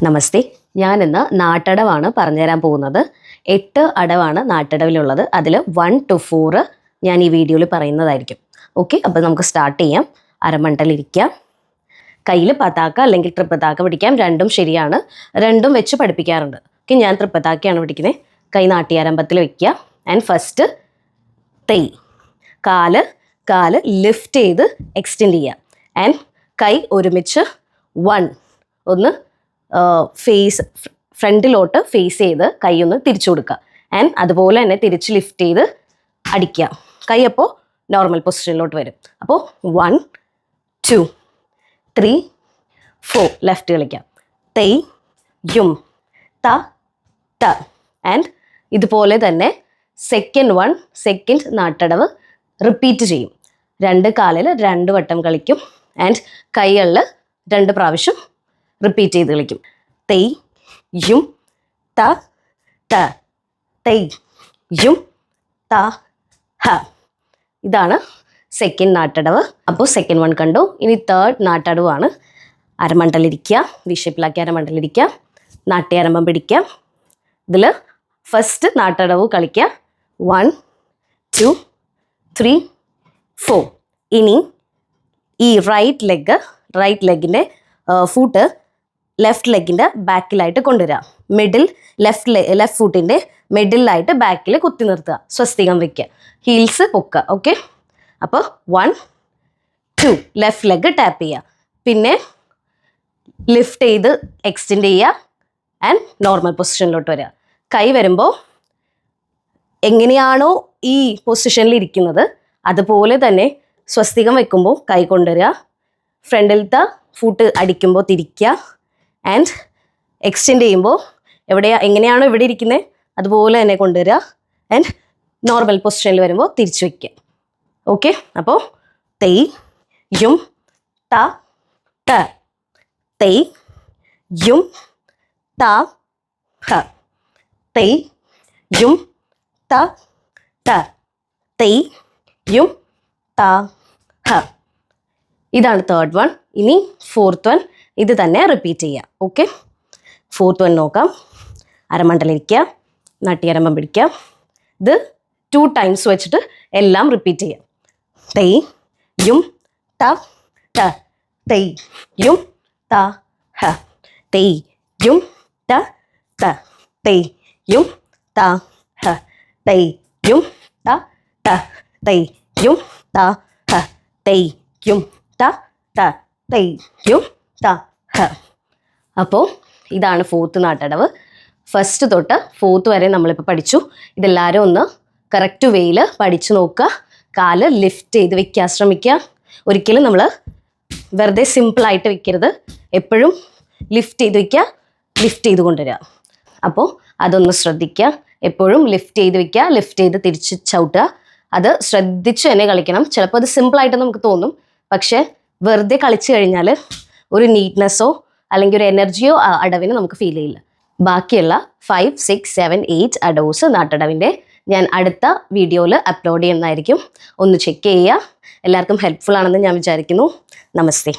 നമസ്തേ. ഞാനിന്ന് നാട്ടടവാണ് പറഞ്ഞുതരാൻ പോകുന്നത്. 8 അടവാണ് നാട്ടടവിലുള്ളത്. അതിൽ 1 to 4 ഞാൻ ഈ വീഡിയോയിൽ പറയുന്നതായിരിക്കും. ഓക്കെ, അപ്പോൾ നമുക്ക് സ്റ്റാർട്ട് ചെയ്യാം. അരമണ്ടലിരിക്കാം. കയ്യിൽ പതാക്ക അല്ലെങ്കിൽ തൃപ്പതാക്ക പിടിക്കാം. രണ്ടും ശരിയാണ്. രണ്ടും വെച്ച് പഠിപ്പിക്കാറുണ്ട്. ഓക്കെ, ഞാൻ തൃപ്പതാക്കയാണ് പിടിക്കുന്നത്. കൈ നാട്യാരംഭത്തിൽ വയ്ക്കുക. ആൻഡ് ഫസ്റ്റ് തെയ്. കാല് ലിഫ്റ്റ് ചെയ്ത് എക്സ്റ്റെൻഡ് ചെയ്യുക. ആൻഡ് കൈ ഒരുമിച്ച് ഒന്ന് ഫേസ് ഫ്രണ്ടിലോട്ട് ഫേസ് ചെയ്ത് കൈ ഒന്ന് തിരിച്ചു കൊടുക്കുക. ആൻഡ് അതുപോലെ തന്നെ തിരിച്ച് ലിഫ്റ്റ് ചെയ്ത് അടിക്കുക. കൈ അപ്പോൾ നോർമൽ പൊസിഷനിലോട്ട് വരും. അപ്പോൾ 1 2 3 4 ലെഫ്റ്റ് കളിക്കാം. തെയ് യും ത ത. ആൻഡ് ഇതുപോലെ തന്നെ സെക്കൻഡ് നാട്ടടവ് റിപ്പീറ്റ് ചെയ്യും. 2 കാലിൽ 2 വട്ടം കളിക്കും. ആൻഡ് കൈകളിൽ 2 പ്രാവശ്യം റിപ്പീറ്റ് ചെയ്ത് കളിക്കും. തെയ് യും ത ത. തെയ് യും ത ഹ. ഇതാണ് സെക്കൻഡ് നാട്ടടവ്. അപ്പോൾ സെക്കൻഡ് 1 കണ്ടു. ഇനി തേർഡ് നാട്ടടവാണ്. അരമണ്ടലിരിക്കുക. വിഷപ്പിലാക്കി അരമണ്ടലിരിക്കുക. നാട്യാരംഭം പിടിക്കുക. ഇതിൽ ഫസ്റ്റ് നാട്ടടവ് കളിക്കുക. 1 2 3 4. ഇനി ഈ റൈറ്റ് ലെഗിൻ്റെ ഫൂട്ട് ലെഫ്റ്റ് ലെഗിൻ്റെ ബാക്കിലായിട്ട് കൊണ്ടുവരിക. ലെഫ്റ്റ് ഫൂട്ടിൻ്റെ മിഡിലായിട്ട് ബാക്കിൽ കുത്തി നിർത്തുക. സ്വസ്തികം വയ്ക്കുക. ഹീൽസ് പൊക്കുക. ഓക്കെ, അപ്പോൾ 1 2 ലെഫ്റ്റ് ലെഗ് ടാപ്പ് ചെയ്യുക. പിന്നെ ലിഫ്റ്റ് ചെയ്ത് എക്സ്റ്റെൻഡ് ചെയ്യുക. ആൻഡ് നോർമൽ പൊസിഷനിലോട്ട് വരിക. കൈ വരുമ്പോൾ എങ്ങനെയാണോ ഈ പൊസിഷനിൽ ഇരിക്കുന്നത് അതുപോലെ തന്നെ സ്വസ്തികം വെക്കുമ്പോൾ കൈ കൊണ്ടുവരിക. ഫ്രണ്ടിലത്തെ ഫൂട്ട് അടിക്കുമ്പോൾ തിരിക്കുക. ആൻഡ് എക്സ്റ്റെൻഡ് ചെയ്യുമ്പോൾ എങ്ങനെയാണോ ഇവിടെ ഇരിക്കുന്നത് അതുപോലെ തന്നെ കൊണ്ടുവരിക. ആൻഡ് നോർമൽ പൊസിഷനിൽ വരുമ്പോൾ തിരിച്ചു വയ്ക്കുക. ഓക്കെ, അപ്പോൾ തെയ് യും ത ത. തെയ് യും ത ഹ. തെയ് യും ത ത. തെയ് യും ത ഹ. ഇതാണ് തേർഡ് 1. ഇനി ഫോർത്ത് 1 ഇത് തന്നെ റിപ്പീറ്റ് ചെയ്യുക. ഓക്കെ, ഫോർത്ത് 1 നോക്കാം. അരമണ്ടലിരിക്കുക. നാട്യാരംഭം പിടിക്കുക. ഇത് 2 ടൈംസ് വെച്ചിട്ട് എല്ലാം റിപ്പീറ്റ് ചെയ്യുക. തെയ് യും ത ത. തെയ് യും ത ഹ. തെയ് യും ത ത. തെയ് യും ത ഹ. തെയ് യും ത ത. തെയ് യും ത ഹ. തെയ് യും ത ത. തെയ് യും ത ഹ. അപ്പോൾ ഇതാണ് ഫോർത്ത് നാട്ടടവ്. ഫസ്റ്റ് തൊട്ട് ഫോർത്ത് വരെ നമ്മളിപ്പോൾ പഠിച്ചു. ഇതെല്ലാവരും ഒന്ന് കറക്റ്റ് വേയിൽ പഠിച്ചു നോക്കുക. കാല് ലിഫ്റ്റ് ചെയ്ത് വെക്കാൻ ശ്രമിക്കുക. ഒരിക്കലും നമ്മൾ വെറുതെ സിമ്പിളായിട്ട് വെക്കരുത്. എപ്പോഴും ലിഫ്റ്റ് ചെയ്ത് വെക്കുക, ലിഫ്റ്റ് ചെയ്ത് കൊണ്ടുവരിക. അപ്പോൾ അതൊന്ന് ശ്രദ്ധിക്കുക. എപ്പോഴും ലിഫ്റ്റ് ചെയ്ത് വെക്കുക, ലിഫ്റ്റ് ചെയ്ത് തിരിച്ച് ചവിട്ടുക. അത് ശ്രദ്ധിച്ച് തന്നെ കളിക്കണം. ചിലപ്പോൾ അത് സിമ്പിളായിട്ട് നമുക്ക് തോന്നും. പക്ഷേ വെറുതെ കളിച്ചു കഴിഞ്ഞാൽ ഒരു നീറ്റ്നെസ്സോ അല്ലെങ്കിൽ ഒരു എനർജിയോ അടവിന് നമുക്ക് ഫീൽ ചെയ്യില്ല. ബാക്കിയുള്ള 5 6 7 8 അടവ്സ് നാട്ടടവിൻ്റെ ഞാൻ അടുത്ത വീഡിയോയിൽ അപ്ലോഡ് ചെയ്യുന്നതായിരിക്കും. ഒന്ന് ചെക്ക് ചെയ്യുക. എല്ലാവർക്കും ഹെൽപ്ഫുൾ ആണെന്ന് ഞാൻ വിചാരിക്കുന്നു. നമസ്തേ.